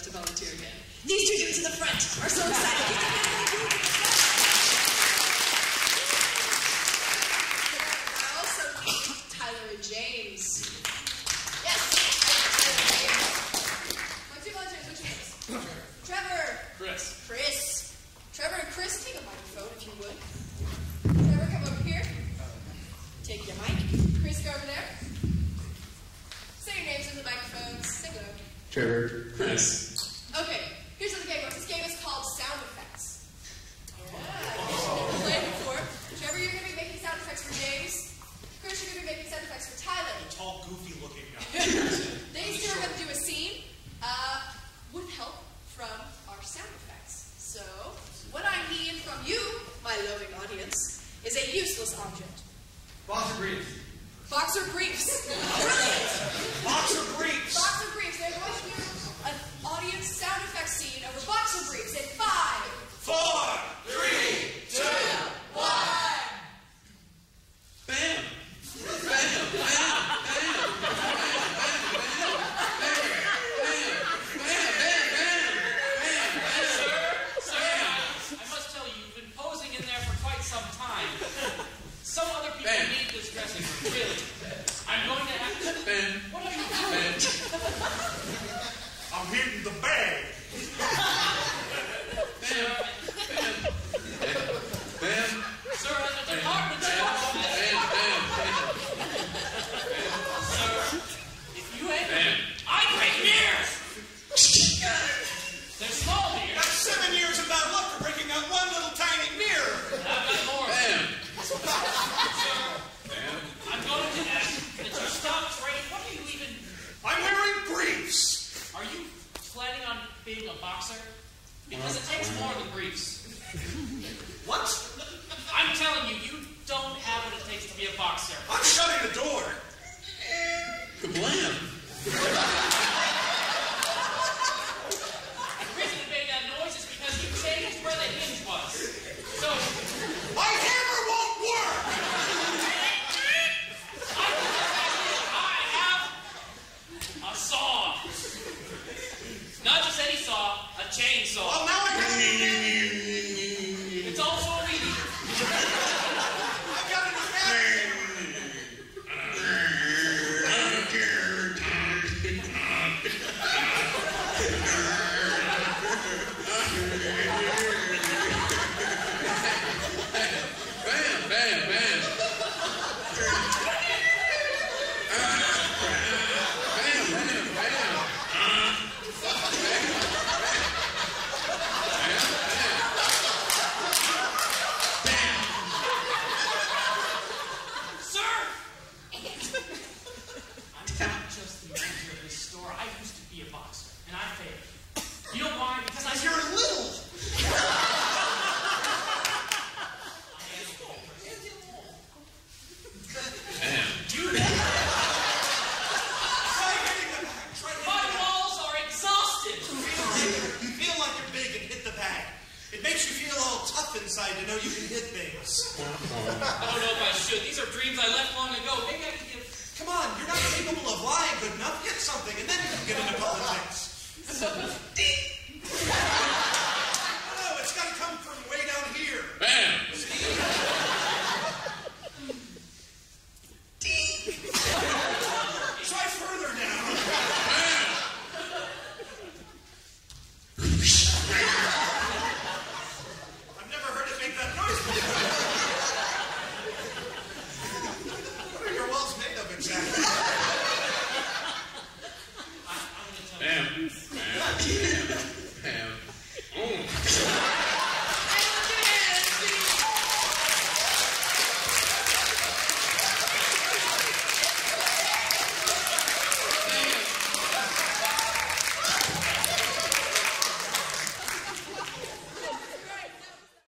to volunteer again. These two dudes in the front are so excited. I also need Tyler and James. Yes, Tyler and James. My two volunteers, which names? Trevor. Chris. Chris. Trevor and Chris, take a microphone if you would. Trevor, come over here. Take your mic. Chris, go over there. Say your names in the microphones. Say hello. Trevor. Chris. Okay, here's how the game works. This game is called Sound Effects. Yeah, you've never played before. Trevor, you're going to be making sound effects for James. Chris, you're going to be making sound effects for Tyler. The tall, goofy-looking guy. These two are going to do a scene with help from our sound effects. So, what I need from you, my loving audience, is a useless object. Boxer briefs. Boxer briefs. Brilliant. Boxer briefs. Boxer briefs. They're going to do an audience sound effects scene over boxer briefs in 5, 4, 3, 2, 1. Bam! Bam! Bam! Sir, I must tell you, you've been posing in there for quite some time. Some other people need this dressing room, really. I'm going to have to... Ben. What are you doing? I'm hitting the bag. Sir, the department Sir, if you ain't... I break mirrors! They're small mirrors. That's 7 years of bad luck for breaking out one little tiny mirror. I've got more. Sir, I'm going to ask that you stop trading. What are you even... I'm wearing briefs. Are you planning on being a boxer? Because it takes more than briefs. What? I'm telling you, you don't have what it takes to be a boxer. I'm shutting the door. Kablam! The reason it made that noise is because you changed where the hinge was. So, My hammer won't work. I have a saw. Not just any saw, a chainsaw. Well, now I got It's also a weed eater. I got an Bam! Bam! Bam! Sir! I'm not just the manager of this store. I used to be a boxer, and I failed. You know why? Because I... You're little. You... Try hitting the bag. Try hitting My the bag. walls are exhausted. You feel like you're big and hit the bag. It makes you feel all tough inside to know you can hit things. I don't know if I should. These are dreams I left long ago. Maybe I could give... Come on, you're not capable of lying good enough. Hit something, and then you can get into politics.